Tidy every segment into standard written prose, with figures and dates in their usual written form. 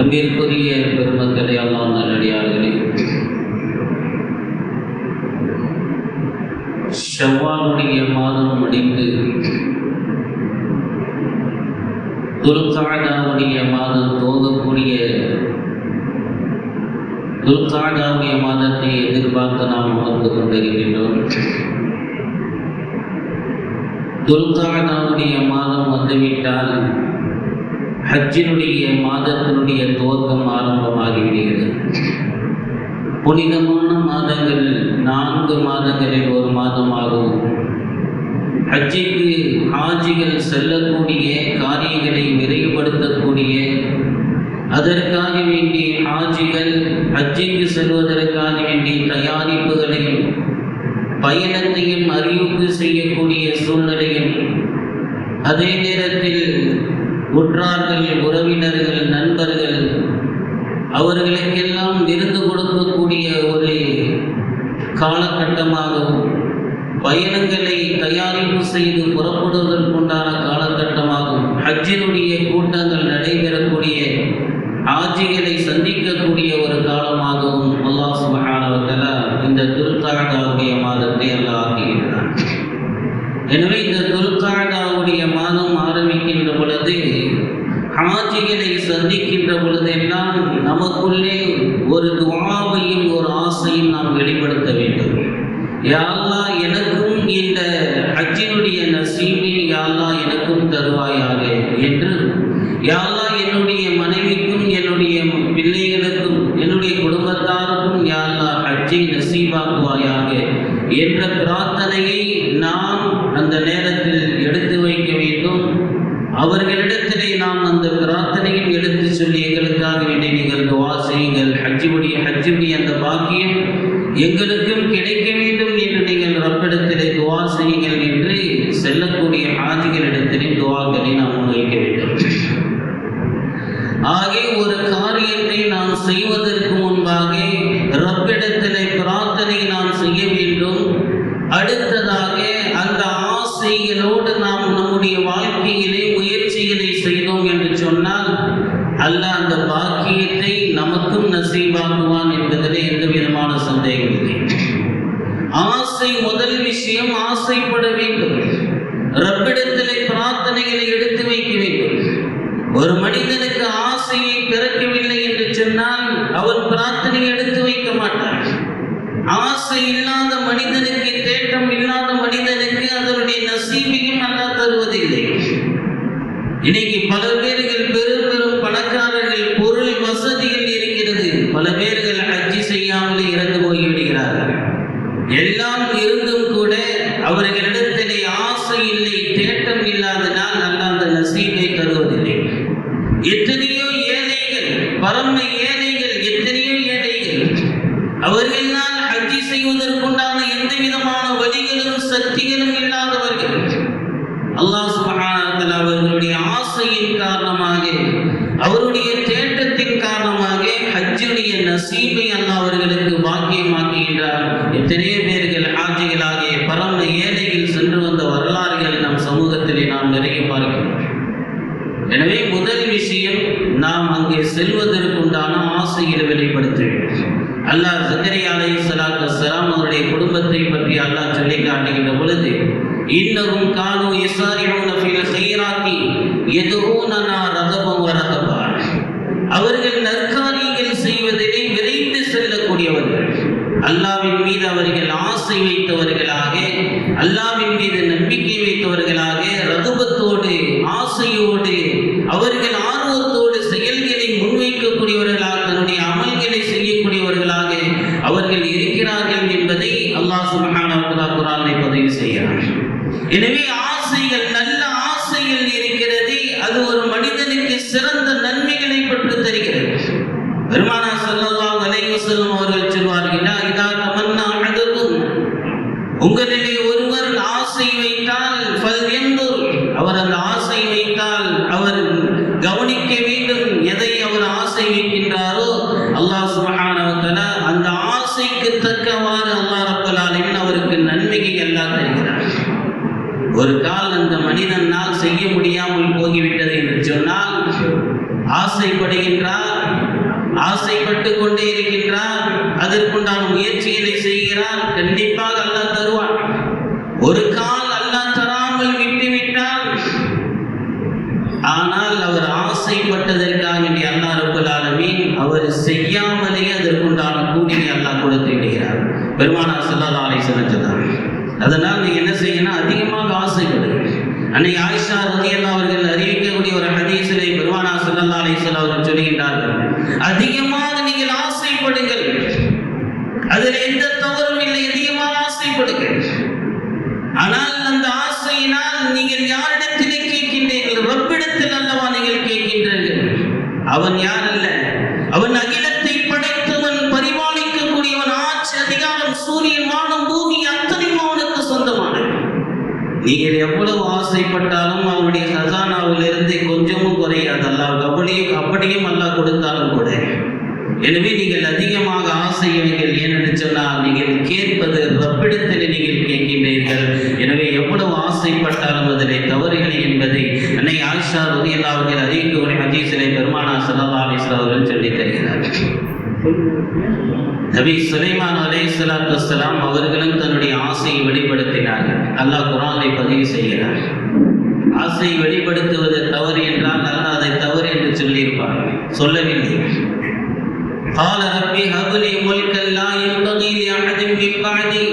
அன்பிற்குரிய பெருமக்களே, அல்லாஹ் நல்லடியார்களே, ஷவ்வாலுடைய மாதம் முடிந்து துல்காடாவுடைய மாதம் துவங்கக்கூடிய துல்காடாவுடைய மாதத்தை எதிர்பார்த்து நாம் அமர்ந்து கொண்டிருக்கின்றோம். துல்காடாவுடைய மாதம் வந்துவிட்டால் ஹஜ்ஜினுடைய மாதத்தினுடைய துவக்கம் ஆரம்பமாகிவிடுகிறது. புனிதமான மாதங்கள் 4 மாதங்களில் ஒரு மாதமாகும். ஹஜ்ஜிக்கு ஹாஜிகள் செல்லக்கூடிய காரியங்களை விரைவுபடுத்தக்கூடிய, அதற்காக வேண்டிய ஹாஜிகள் ஹஜ்ஜிக்கு செல்வதற்காக வேண்டிய தயாரிப்புகளையும் பயணத்தையும் அறிவிப்பு செய்யக்கூடிய சூழ்நிலையும், அதே நேரத்தில் உற்றார்கள், உறவினர்கள், நண்பர்கள் அவர்களுக்கெல்லாம் விருந்து கொடுக்கக்கூடிய ஒரு காலகட்டமாகவும், பயணங்களை தயாரிப்பு செய்து புறப்படுவதற்குண்டான காலகட்டமாகவும், ஹஜ்ஜினுடைய கூட்டங்கள் நடைபெறக்கூடிய, ஹாஜிகளை சந்திக்கக்கூடிய ஒரு காலமாகவும் அல்லாஹ் சுப்ஹானஹு வ தஆலா இந்த துல்காடாவுடைய மாதத்தை அல்லாஹ் ஆக்கியிருக்கிறார். எனவே இந்த துல்காடாவுடைய மாதம் ஆரம்பிக்கின்ற பொழுது, ஹாஜிகளை சந்திக்கின்ற பொழுதெல்லாம் நமக்குள்ளே ஒரு துஆவையும் ஒரு ஆசையும் நாம் வெளிப்படுத்த வேண்டும். யா அல்லாஹ், எனக்கும் இந்த ஹஜ்ஜினுடைய நசீபை யா அல்லாஹ் எனக்கும் தருவாயாக என்று, யா அல்லாஹ் என்னுடைய மனைவிக்கும், என்னுடைய பிள்ளைகளுக்கும், என்னுடைய குடும்பத்தாருக்கும் யா அல்லாஹ் ஹஜ்ஜை நசீபாக்குவாயாக என்ற பிரார்த்தனையை நாம் அந்த நேரத்தில் எடுத்து வைக்க வேண்டும். அவர்களிடத்திலே நாம் அந்த பிரார்த்தனையும் எடுத்து சொல்லி, எங்களுக்காக வேண்டி நீங்கள் துஆ செய்யுங்கள், ஹஜ்ஜுடைய அந்த பாக்கியம் எங்களுக்கும் கிடைக்க வேண்டும் என்று நீங்கள் ரப்பிடத்திலே துஆ செய்யுங்கள் என்று செல்லக்கூடிய ஹாஜிகளிடத்திலே துஆக்களை நாம் முன்வைக்க வேண்டும். ஆகவே ஒரு காரியத்தை நாம் செய்வதற்கு முன்பாக ரப்பிடத்திலே பிரார்த்தனை நாம் செய்ய வேண்டும். அடுத்ததாக அந்த ஆசைகளோடு நாம் நம்முடைய வாழ்க்கையிலே முயற்சிகளை செய்தோம் என்று சொன்னால் அல்லாஹ் அந்த பாக்கியத்தை நமக்கும் நசீபாக்குவான் என்பதிலே எந்த விதமான சந்தேகம் இல்லை. ஆசை முதல் விஷயம், ஆசைப்பட வேண்டும். ரப்பிடத்திலே பிரார்த்தனைகளை எடுத்து வைக்க வேண்டும். ஒரு மனிதனுக்கு ஆசையை பிறக்கவில்லை என்று சொன்னால் அவர் பிரார்த்தனை எடுத்து வைக்க மாட்டார். ஆசை இல்லாத மனிதனுக்கு, தேட்டம் இல்லாத மனிதனுக்கு அதனுடைய நசீபையும் அல்லாஹ் தருவதில்லை. இன்னைக்கு பல பேர்கள், பெரும் பெரும் பணக்காரர்கள், பொருள் வசதிகள் இருக்கிறது, பல பேர்கள் ஹஜ்ஜி செய்யாமலே இறந்து போய்விடுகிறார்கள். எல்லாம் இருந்தும் கூட அவர்களிடத்திலே ஆசை இல்லை, தேட்டம் இல்லாதனால் அல்லாஹ் அந்த நசீபை தருவதில்லை. எத்தனையோ ஏழைகள், பரம ஏழைகள், எத்தனையோ ஏழைகள், அவர்கள்தான் ஹஜ்ஜி செய்வதற்குண்டான எந்த விதமான வழிகளும் சக்திகளும் இல்லாதவர்கள். அல்லாஹ் சுப்ஹானஹு வ தஆலா அவர்களுடைய ஆசையின் காரணமாக, அவருடைய தேட்டத்தின் காரணமாக ஹஜ்ஜுடைய நசீபை அல்லாஹ் அவர்களுக்கு பாக்கியமாக்குகின்றார். எத்தனையோ பேர்கள் ஹாஜிகளாகிய பரம ஏழைகள் சென்று வந்த வரலாறுகள் நம் சமூகத்திலே நாம் நிறைய பார்க்கிறோம். எனவே முதல் விஷயம், நாம் அங்கே செல்வதற்குண்டான ஆசைகளை வெளிப்படுத்த வேண்டும். அல்லாஹ் ஜக்கரியா அலைஹிஸ்ஸலாத்து வஸ்ஸலாம் அவருடைய குடும்பத்தை பற்றி அல்லாஹ் சொல்லி காட்டுகின்ற பொழுது, இன்னஹும் கானூ யஸாரிஊன ஃபில் கைராத்தி யதுஊனனா ரகபன் வ ரஹபா, அவர்கள் நற்காரியங்கள் செய்வதிலே விரைந்து செல்லக்கூடியவர்கள், அல்லாஹ்வின் மீது அவர்கள் ஆசை வைத்தவர்களாக, அல்லாஹ்வின் மீது நம்பிக்கை வைத்தவர்களாக, ரகுபத்தோடு, ஆசையோடு, அவர்கள் ஆர்வத்தோடு செயல்களை முன்வைக்கக்கூடியவர்களாக, தன்னுடைய அமல்களை செய்யக்கூடியவர்களாக அவர்கள் இருக்கிறார்கள் என்பதை அல்லாஹ் சுப்ஹானஹு வ தஆலா குர்ஆனிலே பதிவு செய்கிறார். எனவே ஆசைகள், நல்ல ஆசைகள் இருக்கிறது, அது ஒரு மனிதனுக்கு சிறந்த நன்மைகளை பெற்று தருகிறது. பெருமானார் ஸல்லல்லாஹு அலைஹி வஸல்லம் அவர்கள் சொல்வார்கள், இதா தமன்னா அஹதுக்கும், உங்களிலே ஒருவர் ஆசை வைத்தால் ஃபல்யன்துர், அவர் அந்த ஆசை வைத்தால் அவர் கவனிக்க வேண்டும். எதை அவர் ஆசை வைக்கின்றாரோ அல்லாஹ் சுப்ஹானஹு வ தஆலா அந்த ஆசைக்கு தக்கவாறு அல்லாஹ் ரப்பல் ஆலமீன் அவருக்கு நன்மையை எல்லாம் தருகிறார். ஒரு கால் அந்த மனிதனால் செய்ய முடியாமல் போய்விட்டது என்று சொன்னால் ஆசைப்படுகின்றார், ஆசைப்பட்டு கொண்டே இருக்கின்றார், அதற்குண்டான முயற்சிகளை செய்கிறார், கண்டிப்பாக அல்லாஹ் தருவான். ஒரு கால் அல்லாஹ் தராமல் விட்டுவிட்டால், ஆனால் அவர் ஆசைப்பட்டதற்காக வேண்டிய அல்லாஹ் ரப்பல் ஆலமீன் அவர் செய்யாமலே அதற்குண்டான கூலியை அல்லாஹ் கொடுத்து விடுகிறார். பெருமானார் ஸல்லல்லாஹு அலைஹி வஸல்லம் சொன்னார். அதனால் நீங்க என்ன செய்யணும், அதிகமாக ஆசைப்படுங்க. அன்னை ஆயிஷா ரலியல்லாஹு அவர்கள் அறிவிக்கக்கூடிய ஒரு ஹதீஸிலே பெருமானார் ஸல்லல்லாஹு அலைஹி வஸல்லம் அவர்கள் சொல்கின்றார்கள், அதிகமாக நீங்கள் ஆசைப்படுங்கள், அதில் எந்த தவறும் இல்லை, அதிகமாக ஆசைப்படுங்கள். ஆனால் அந்த ஆசையினால் நீங்கள் யாரிடத்திலே கேட்கின்றீர்கள்? ரப்பிடத்தில் அல்லவா நீங்கள் கேட்கின்றீர்கள். அவன் யார் அல்ல, அவன் அகிலத்தை படைத்தவன், பரிபாலிக்கக்கூடியவன், ஆட்சி அதிகாரம், சூரியன், வானம், பூமி அத்தனையும் அவனுக்கு சொந்தமானது. நீங்கள் எவ்வளவு ஆசைப்பட்டாலும் அவனுடைய ஹசானாவிலிருந்து கொஞ்சமும் குறையாது. அல்லாஹ் அப்படியும் அல்லாஹ் கொடுத்தாலும் கூட. எனவே நீங்கள் அதிகமாக ஆசையுங்கள். ஏனென்று சொன்னால் நீங்கள் கேட்பது ரப்பிடத்தில் நீங்கள் கேட்கின்றீர்கள். எனவே எவ்வளவு ஆசைப்பட்டாலும் அதிலே தவறுகளை என்பதை அன்னை ஆயிஷா ரலியல்லாஹு அவர்கள் அறிவிக்கக்கூடிய ஹதீஸிலே பெருமானார் ஸல்லல்லாஹு அலைஹி வஸல்லம் அவர்கள் சொல்லித் தருகிறார். நபி சுலைமான் அலைஹிஸ்ஸலாத்து வஸ்ஸலாம் அவர்களும் தன்னுடைய ஆசையை வெளிப்படுத்தினார்கள். அல்லாஹ் குர்ஆனிலே பதிவு செய்கிறார். ஆசையை வெளிப்படுத்துவது தவறு என்றால் அல்லாஹ் அதை தவறு என்று சொல்லியிருப்பார், சொல்லவில்லை. قال رب هب لي ملكا لا ينبغي لأحد من بعدي.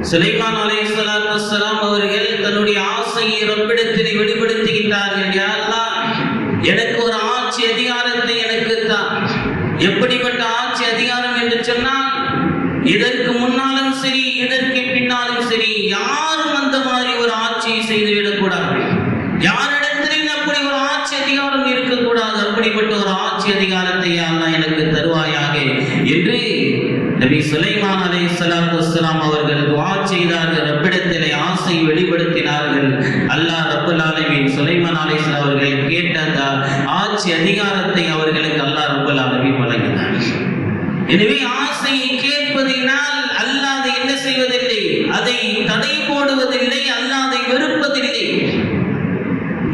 சுலைமான் அலைஹிஸ்ஸலாத்து வஸ்ஸலாம் அவர்கள் தன்னுடைய ஆசையை ரப்பிடத்தில் வெளிப்படுத்துகின்றார்கள். யா அல்லாஹ், எனக்கு ஒரு ஆட்சி அதிகாரத்தை எனக்கு தா. எப்படிப்பட்ட ஆட்சி அதிகாரம் என்று சொன்னால், இதற்கு முன்னாலும் சரி இதற்கு பின்னாலும் சரி யாரும் அந்த மாதிரி ஒரு ஆட்சியை செய்துவிடக்கூடாது. யாரிடத்திலும் அப்படி ஒரு ஆட்சி அதிகாரம் இருக்கக்கூடாது. அப்படிப்பட்ட ஒரு ஆட்சி அதிகாரத்தை அல்லாஹ் எனக்கு தருவாயாக என்று நபி சுலைமான் அலைஹிஸ்ஸலாத்து வஸ்ஸலாம் அவர்கள் துஆ செய்தார்கள். ரப்பிடத்திலே ஆசை வெளிப்படுத்தினார்கள். அல்லாஹ் ரப்பல் ஆலமீன் சுலைமான் அலைஹிஸ்ஸலாம் அவர்கள் கேட்ட அந்த ஆட்சி அதிகாரத்தை அவர்களுக்கு அல்லாஹ் ரப்பல் ஆலமீன் வழங்கினார். எனவே ஆசையை கேட்பதினால் அல்லாஹ் அதை என்ன செய்வதில்லை, அதை தடை போடுவதில்லை, அல்லாஹ் அதை வெறுப்பதில்லை.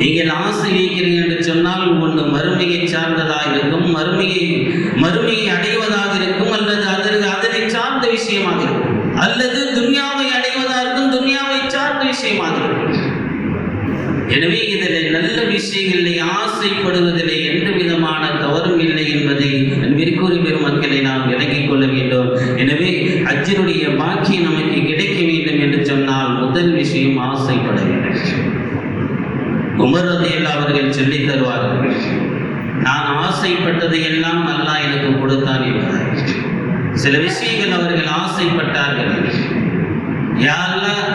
நீங்கள் ஆசை வைக்கிறீர்கள் என்று சொன்னால் ஒன்று மறுமையை சார்ந்ததாக இருக்கும், மறுமையை அடைவதாக இருக்கும், அல்லது அதனை சார்ந்த விஷயமாக இருக்கும், அல்லது துன்யாவை அடைவதாக இருக்கும், துன்யாவை சார்ந்த விஷயமாக இருக்கும். எனவே இதில் நல்ல விஷயங்களை ஆசைப்படுவதில்லை எந்த விதமான தவறும் இல்லை என்பதை அன்பிற்குரிய பெருமக்களை நாம் விளங்கிக் கொள்ள வேண்டும். எனவே ஹஜ்ஜினுடைய பாக்கியம் நமக்கு கிடைக்க வேண்டும் என்று சொன்னால் முதல் விஷயம் ஆசைப்பட வேண்டும். உமர் ரலியல்லாஹு அவர்கள் சொல்லித் தருவார்கள், நான் ஆசைப்பட்டதை எல்லாம் அல்லாஹ் எனக்கு கொடுத்தான் என்பார். சில விஷயங்கள் அவர்கள் ஆசைப்பட்டார்கள். யா அல்லாஹ்,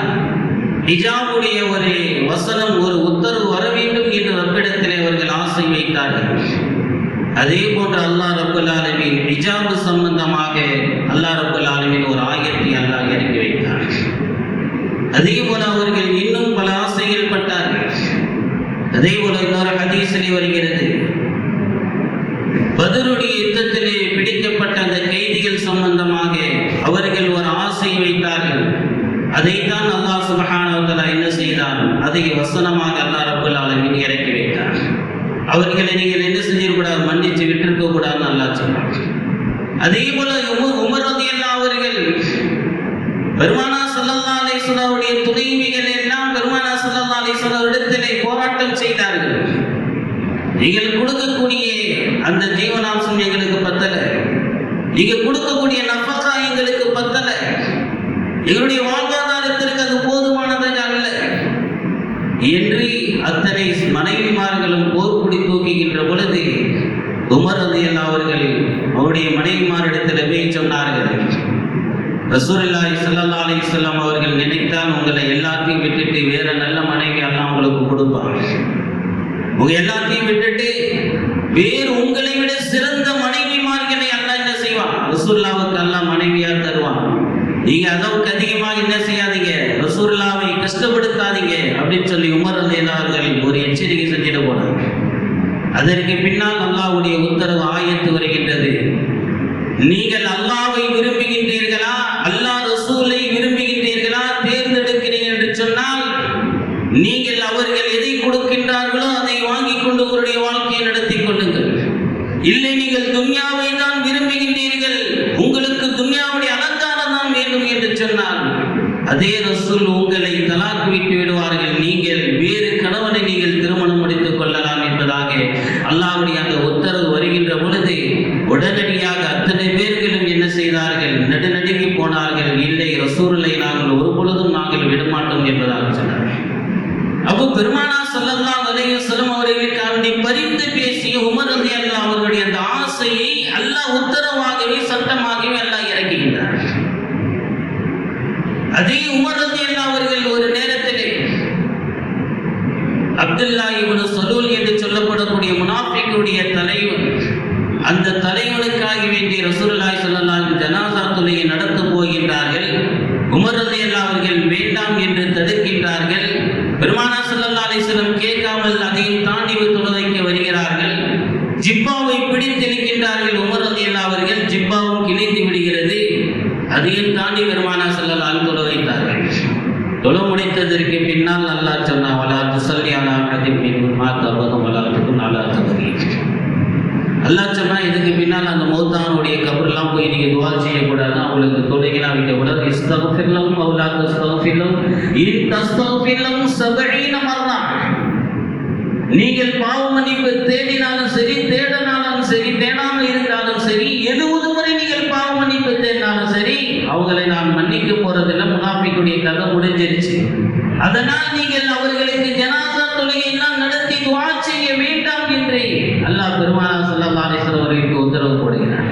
ஹிஜாபுடைய ஒரு வசனம், ஒரு உத்தரவு வர வேண்டும் என்று ரப்பிடத்திலே அவர்கள் ஆசை வைத்தார்கள். அதே போன்று அல்லாஹ் ரப்பல் ஆலமீன் ஹிஜாபு சம்பந்தமாக அல்லாஹ் ரப்பல் ஆலமீன் ஒரு ஆயத்தை அல்லாஹ் இறக்கி வைத்தார். அதே போல அவர்கள் இன்னும் பல ஆசைகள் பட்டார்கள். அதே போல இன்னொரு ஹதீஸிலே வருகிறது, பத்ருடைய யுத்தத்திலே பிடிக்கப்பட்ட அந்த கைதிகள் சம்பந்தமாக அவர்கள் ஒரு ஆசை வைத்தார்கள். அதைத்தான் அல்லாஹ் சுப்ஹானஹு வ தஆலா என்ன செய்தார், அதை வசனமாக அல்லாஹ் ரப்பல் ஆலமீன் இறக்கி வைத்தார். அவர்களை நீங்கள் என்ன செஞ்சிடக்கூடாது, மன்னிச்சு விட்டிருக்க கூடாதுன்னு அல்லாஹ் சொன்னார். அதே போல உமர் ரலியல்லாஹு அவர்கள் பெருமானார் ஸல்லல்லாஹு அலைஹி வஸல்லம் உடைய துணைவிகள் எல்லாம் பெருமானார் ஸல்லல்லாஹு அலைஹி வஸல்லம் இடத்திலே போராட்டம் செய்தார்கள். நீங்கள் கொடுக்கக்கூடிய அந்த ஜீவனாம்சம் எங்களுக்கு பத்தல, நீங்க கொடுக்கக்கூடிய நஃபகா எங்களுக்கு பத்தல, எங்களுடைய வாழ்வாதாரத்திற்கு அது போதுமானதாக அல்ல என்று அத்தனை மனைவிமார்களும் போர்க்குடி தூக்குகின்ற பொழுது உமர் ரலியல்லாஹு அவர்கள் அவருடைய மனைவிமாரிடத்தில் போய் சொன்னார்கள், ரசூலுல்லாஹி ஸல்லல்லாஹு அலைஹி வஸல்லம் அவர்கள் நினைத்தால் உங்களை எல்லாத்தையும் விட்டுட்டு வேற நல்ல மனைவி எல்லாம் உங்களுக்கு கொடுப்பாங்க. உங்க எல்லாத்தையும் விட்டுட்டு வேறு உங்களை விட சிறந்த மனைவிமார்களை அல்லாஹ் என்ன செய்வான், ரசூலுல்லாஹ்வுக்கு அல்லாஹ் மனைவியா தருவான். நீங்க அளவுக்கு அதிகமாக என்ன செய்யாதீங்க, ரசூலுல்லாஹ்வை கஷ்டப்படுத்தாதீங்க அப்படின்னு சொல்லி உமர் ரலியல்லாஹு அவர்கள் ஒரு எச்சரிக்கை செஞ்சுட்டு போனாங்க. அதற்கு பின்னால் அல்லாஹ்வுடைய உத்தரவு ஆயத்து வருகின்றது, நீங்கள் அல்லாஹ்வை விரும்புகின்றீர்களா, அல்லாஹ் ரசூலை விரும்புகின்றீர்களா, தேர்ந்தெடுக்கிறீர்கள் என்று சொன்னால் நீங்கள் அவர்கள் எதை கொடுக்கின்றார்களோ அதை வாங்கிக் கொண்டு உங்களுடைய வாழ்க்கையை நடத்தி கொள்ளுங்கள். இல்லை நீங்கள் துன்யாவை தான் விரும்புகின்றீர்கள், உங்களுக்கு துன்யாவுடைய அலங்காரம் தான் வேண்டும் என்று சொன்னால் அதே ரசூல் உங்களை தலாக் விட்டு விடுவார்கள், நீங்கள் வேறு கணவனை நீங்கள் திருமணம் முடித்துக் கொள்ளலாம் என்பதாக அல்லாஹ்வுடைய அந்த உத்தரவு வருகின்ற பொழுது உடனடியாக அத்தனை பேர்களும் என்ன செய்தார்கள்? நடுநடுங்கி போனார்கள். இல்லை, ரசூலை நாங்கள் ஒரு பொழுதும் நாங்கள் விடமாட்டோம் என்பதாக சொன்னார்கள். அப்போ பெருமானா ஸல்லல்லாஹு அலைஹி வஸல்லம் அவர்களுக்காண்டி பரிந்து பேசிய உமர் ரலியல்லாஹு அவர்களுடைய அந்த ஆசையை அல்லாஹ் உத்தரவாகவே சட்டமாகவே அல்லாஹ் இறக்குகின்றார். அதே உமர் ரலியல்லாஹு அவர்கள் ஒரு நேரத்திலே அப்துல்லா இப்னு சலூல் என்று சொல்லப்படக்கூடிய முனாஃபிக்குடைய தலைவர், அந்த தலைவனுக்காக வேண்டிய ரசூலுல்லாஹி ஸல்லல்லாஹு அலைஹி வஸல்லம் ஜனாஸா தொழுகை நடத்த போகின்றார்கள். உமர் ரலியல்லாஹு அவர்கள் வேண்டாம் என்று தடுக்கின்றார்கள். பெருமானா ஸல்லல்லாஹு அலைஹி வஸல்லம் கேட்காமல் அதையும் தாண்டி தொழ வைக்க வருகிறார்கள். ஜிப்பாவை பிடித்திருக்கின்றார்கள் உமர் ரலியல்லாஹு அவர்கள். ஜிப்பாவும் கிழிந்து விடுகிறது. அதையும் தாண்டி பெருமானா ஸல்லல்லாஹு அலைஹி வஸல்லம் தொழ வைத்தார்கள். தொழ முடித்ததற்கு பின்னால் அல்லாஹ் சொன்னா, வலா துஸல்லி அலா அஹதின் மின்ஹும் மாத்த அபதன் வலா தகுன் அலா கப்ரி. அல்லாஹ் சொன்னா, இதுக்கு பின்னால் அந்த மௌத்தானுடைய கபர்லாம் போய் நீங்க துஆ செய்யக்கூடாது, அவங்களுக்கு தொழுகைலாம் வைக்கக்கூடாது. இஸ்தக்ஃபிர் லஹும் அவ் லா தஸ்தக்ஃபிர் லஹும் இன் தஸ்தக்ஃபிர் லஹும் 70 மர்ரா. நீங்கள் பாவ மன்னிப்பு தேடினாலும் சரி, தேடனாலும் சரி, தேடாமல் இருந்தாலும் சரி, 70 முறை நீங்கள் பாவ மன்னிப்பு தேடினாலும் சரி, அவங்களை நான் மன்னிக்க போறதில்லை. முனாஃபிக்குடைய கதை முடிஞ்சிருச்சு. அதனால் நீங்கள் அவர்களுக்கு ஜனாஸா தொழுகை எல்லாம் நடத்தி துஆ செய்ய வேண்டாம் என்று அல்லாஹ் பெருமானா ஸல்லல்லாஹு அலைஹி வஸல்லம் அவர்களுக்கு உத்தரவு போடுகிறார்.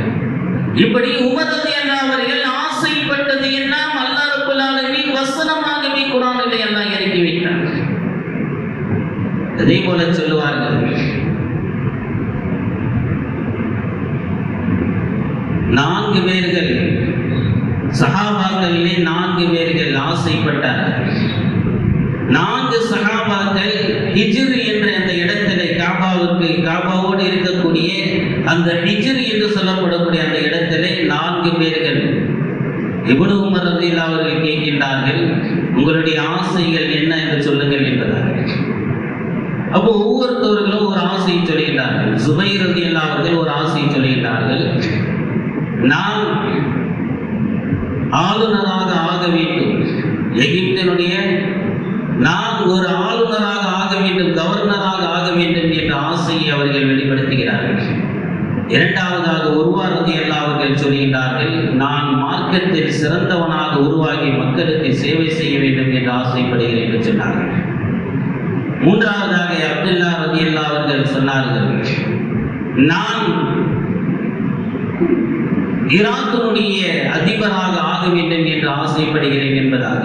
இப்படி உமர் ரலியல்லாஹு அவர்கள் ஆசைப்பட்டது எல்லாம் அல்லாஹ் ரப்பல் ஆலமீன் வசனமாகவே குர்ஆனிலே அல்லாஹ் இறக்கி வைத்தார். அதே போல சொல்லுவார்கள், 4 பேர்கள் சஹாபாக்களிலே 4 பேர்கள் ஆசைப்பட்டார்கள். 4 சஹாபாக்கள் ஹிஜ்ர் என்ற அந்த இடத்திலே காபாவோடு இருக்கக்கூடிய அந்த ஹிஜ்ர் என்று சொல்லப்படக்கூடிய அந்த இடத்திலே 4 பேர்கள் இப்னு உமர் ரலியல்லாஹு அவர்கள் கேட்கின்றார்கள், உங்களுடைய ஆசைகள் என்ன என்று சொல்லுங்கள் என்பதாக. அப்போ ஒவ்வொருத்தவர்களும் ஒரு ஆசையை சொல்லுகிறார்கள். ஜுபைர் ரலியல்லாஹு அவர்கள் ஒரு ஆசையை சொல்லுகிறார்கள், நான் ஆளுநராக ஆக வேண்டும், எகிப்தினுடைய நான் ஒரு ஆளுநராக ஆக வேண்டும், கவர்னராக ஆக வேண்டும் என்ற ஆசையை அவர்கள் வெளிப்படுத்துகிறார்கள். இரண்டாவதாக உர்வா ரலியல்லாஹு அவர்கள் சொல்கிறார்கள், நான் மார்க்கத்தில் சிறந்தவனாக உருவாகி மக்களுக்கு சேவை செய்ய வேண்டும் என்று ஆசைப்படுகிறேன் என்று சொன்னார்கள். மூன்றாவதாக அப்துல்லா ரலியல்லாஹு அவர்கள் சொன்னார்கள், நான் ஈராக்கினுடைய அதிபராக ஆக வேண்டும் என்று ஆசைப்படுகிறேன் என்பதாக.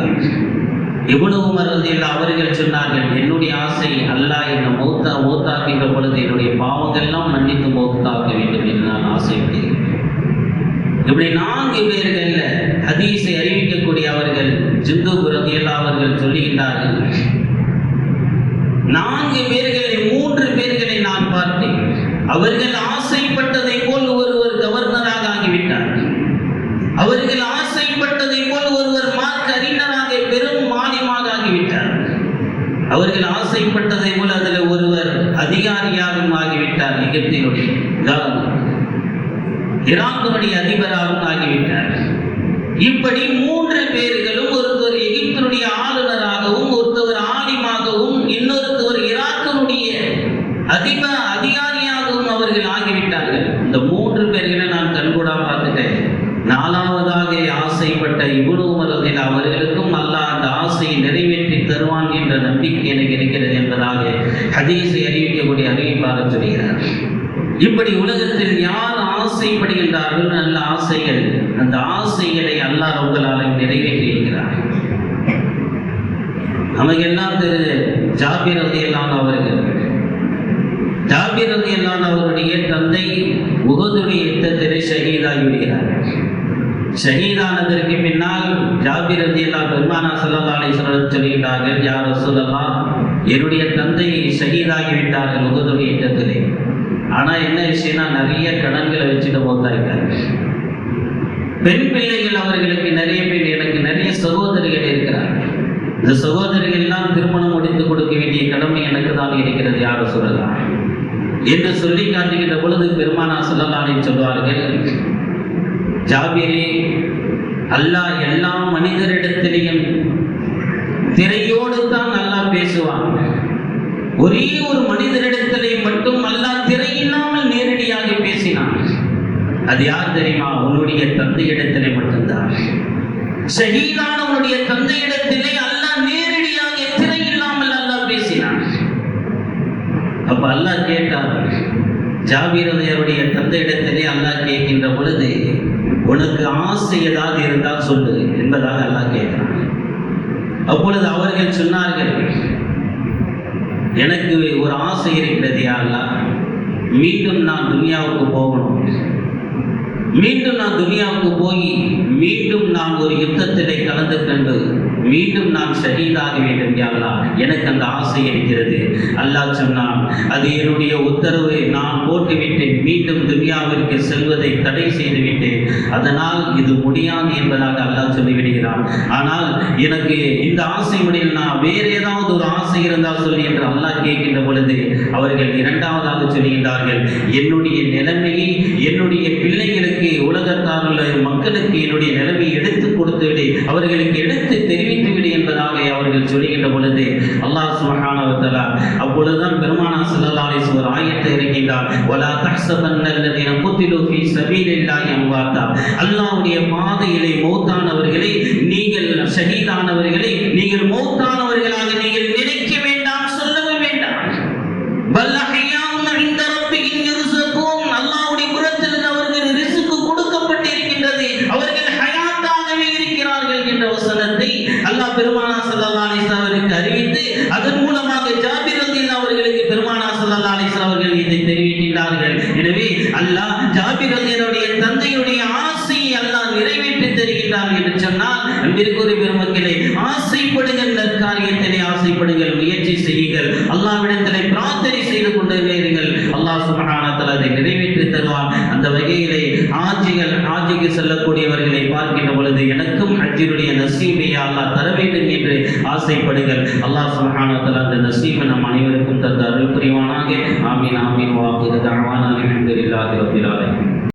இப்னு உமர் ரலியல்லாஹு அவர்கள் சொன்னார்கள், என்னுடைய ஆசை அல்லாஹ் என்னை மௌத்தாக்கின்ற பொழுது என்னுடைய பாவங்கள்லாம் மன்னித்து மௌத்தாக்க வேண்டும் என்று நான் ஆசைப்படுகிறேன். இப்படி 4 பேர்கள்ல ஹதீஸை அறிவிக்கக்கூடிய அவர்கள் ஜுந்துப் ரலியல்லாஹு அவர்கள் சொல்லுகின்றார்கள், 4 பேர்களில் 3 பேர்களை நான் பார்த்தேன். அவர்கள் ஆசைப்பட்டதை போல் ஒருவர் கவர்னராக ஆகிவிட்டார். அவர்கள் ஆசைப்பட்டதை போல் ஒருவர் மார்க்க அறிஞராக பெரும் மாலிமாக ஆகிவிட்டார். அவர்கள் ஆசைப்பட்டதை போல் அதில் ஒருவர் அதிகாரியாகவும் ஆகிவிட்டார். எகிப்தினுடைய ஈராக்கினுடைய அதிபராகவும் ஆகிவிட்டார். இப்படி 3 பேர்களும், ஒருத்தர் எகிப்தினுடைய ஆளுநராகவும், ஒருத்தவர் ஆலிமாகவும், இன்னொருத்தவர் ஈராக்கினுடைய அதிகாரியாகவும் அவர்கள் ஆகிவிட்டார்கள். இந்த 3 பேர்களை நான் கண்கூடா பார்த்துட்டேன். 4வதாக ஆசைப்பட்ட இப்னு உமர் ரலியல்லாஹு அவர்களுக்கும் அல்லாஹ் அந்த ஆசையை நிறைவேற்றி தருவான் என்ற நம்பிக்கை எனக்கு இருக்கிறது என்பதாக ஹதீஸை அறிவிக்கக்கூடிய அறிவிப்பாளர் சொல்கிறார். இப்படி உலகத்தில் யார் ஆசைப்படுகின்றார்கள் நல்ல ஆசைகள், அந்த ஆசைகளை அல்லாஹ் ரப்பல் ஆலமீன் நிறைவேற்றி இருக்கிறார். நமக்கு எல்லாம் ஜாபிர் ரலியல்லாஹு அவர்கள், ஜாபிர் ரலியல்லாஹு அவருடைய தந்தை உஹதுடைய யுத்தத்திலே ஷஹீதாகி விடுகிறார். ஷஹீதானதற்கு பின்னால் ஜாபிர் ரலியல்லாஹு பெருமானா ஸல்லல்லாஹு அலைஹி வஸல்லம் சொல்கிறார்கள், யா ரசூலல்லாஹ், என்னுடைய தந்தை ஷஹீதாகி விட்டார்கள் உஹதுடைய யுத்தத்திலே. ஆனால் என்ன விஷயம்னா, நிறைய கடன்களை வச்சுட்டு மௌத்தாயிட்டாங்க. பெண் பிள்ளைகள் அவர்களுக்கு நிறைய பேர், எனக்கு நிறைய சகோதரிகள் இருக்கிறார்கள். இந்த சகோதரிகள் எல்லாம் திருமணம் முடித்து கொடுக்க வேண்டிய கடமை எனக்கு தான் இருக்கிறது, யார் சொல்லலாம். என்று சொல்லி காட்டுகின்ற பொழுது பெருமானார் ஸல்லல்லாஹு அலைஹி சொல்வார்கள், ஜாபிரே, அல்லாஹ் எல்லா மனிதரிடத்திலையும் திரையோடு தான் அல்லாஹ் பேசுவான். ஒரே ஒரு மனிதரிடத்திலே மட்டும் அல்லாஹ் திரை இல்லாமல் நேரடியாக பேசினான். அது யார் தெரியுமா? உன்னுடைய தந்தையிடத்திலே மட்டும்தான். ஷஹீதான உன்னுடைய தந்தையிடத்திலே அல்லாஹ் நேரடியாக திரை இல்லாமல் அல்லாஹ் பேசினான். அப்ப அல்லாஹ் கேட்டார், ஜாபீர் அவருடைய தந்தையிடத்திலே அல்லாஹ் கேட்கின்ற பொழுது, உனக்கு ஆசை ஏதாவது இருந்தால் சொல்லு என்பதாக அல்லாஹ் கேட்கிறான். அப்பொழுது அவர்கள் சொன்னார்கள், எனக்கு ஒரு ஆசை இருக்கிறது யா அல்லாஹ், மீண்டும் நான் துனியாவுக்கு போகணும். மீண்டும் நான் துனியாவுக்கு போய் மீண்டும் நான் ஒரு யுத்தத்திலே கலந்து கொண்டு மீண்டும் நான் ஷஹீதாக வேண்டும் யா அல்லாஹ், எனக்கு அந்த ஆசை இருக்கிறது. அல்லாஹ் சொன்னான், அது என்னுடைய உத்தரவு, நான் போட்டுவிட்டேன், மீண்டும் துனியாவிற்கு செல்வதை தடை செய்து விட்டேன், அதனால் இது முடியாது என்பதாக அல்லாஹ் சொல்லிவிடுகிறான். ஆனால் எனக்கு இந்த ஆசை முடியல, நான் வேறு ஏதாவது ஒரு ஆசை இருந்தால் சொல்லி என்று அல்லாஹ் கேட்கின்ற பொழுது அவர்கள் இரண்டாவதாக சொல்கின்றார்கள், என்னுடைய நிலைமையை என்னுடைய பிள்ளைகளுக்கு, உலகத்தால் உள்ள மக்களுக்கு என்னுடைய நிலைமையை எடுத்து கொடுத்து விடு, அவர்களுக்கு எடுத்து தெரிவித்து விடு என்பதாக அவர்கள் சொல்கின்ற பொழுது அல்லாஹ் சுப்ஹானஹு வ தஆலா அப்பொழுதுதான் பெருமானார் ஸல்லல்லாஹு அலைஹி வஸல்லம் ஒரு ஆயத்தை இறக்கின்றார், வலா தஹ்ஸபன்னல்லதீன குத்திலு ஃபீ ஸபீலில்லாஹி அம்வாதா, அல்லாஹ்வுடைய பாதையிலே மௌத்தானவர்களை நீங்கள், ஷஹீதானவர்களை நீங்கள் மௌத்தானவர்களாக நீங்கள் நினைக்க வேண்டாம், சொல்லவும் வேண்டாம். பல் அஹ்யாஉன் இன்த ரப்பிஹிம் யுர்ஸகூன், அல்லாஹ்வுடைய புறத்தில் அவர்களுக்கு ரிஸ்க் கொடுக்கப்பட்டிருக்கின்றது, அவர்கள் ஹயாத்தாகவே இருக்கிறார்கள் என்ற வசனத்தை அல்லாஹ் பெருமானார் ஸல்லல்லாஹு அலைஹி வஸல்லம் அவர்களுக்கு அறிவித்து, அதன் மூலமாக ஜாபீர் ரலியல்லாஹு அவர்களுக்கு பெருமானார் ஸல்லல்லாஹு அலைஹி வஸல்லம் அவர்கள் இதை தெரிவிக்கின்றார்கள். எனவே அல்லாஹ் ஜாபீர் ரலியல்லாஹுடைய தந்தையுடைய ஆசையை அல்லாஹ் நிறைவேற்றி தருகின்றார் என்று சொன்னால், அன்பிற்குரிய பெருமக்களே, ஆசைப்படுங்கள், நற்காரியத்திலே ஆசைப்படுங்கள், முயற்சி செய்யுங்கள், அல்லாஹ்விடத்திலே பிரார்த்தனை செய்து கொண்டே இருங்கள், அல்லாஹ் சுப்ஹானஹு வ தஆலா அதை நிறைவேற்றி தருவான். அந்த வகையிலே ஹஜ்ஜுக்கு செல்லக்கூடியவர்களை பார்க்கின்ற பொழுது எனக்கும் ஹஜ்ஜினுடைய நசீபை அல்லாஹ் தர வேண்டும் என்று ஆசைப்படுங்கள். அல்லாஹ் சுப்ஹானஹு வ தஆலா அந்த நசீபை நம் அனைவருக்கும் தந்து அருள் புரிவானாக. ஆமீன் ஆமீன். வாஹிரு தஅவானா அல்ஹம்துலில்லாஹி ரப்பில் ஆலமீன்.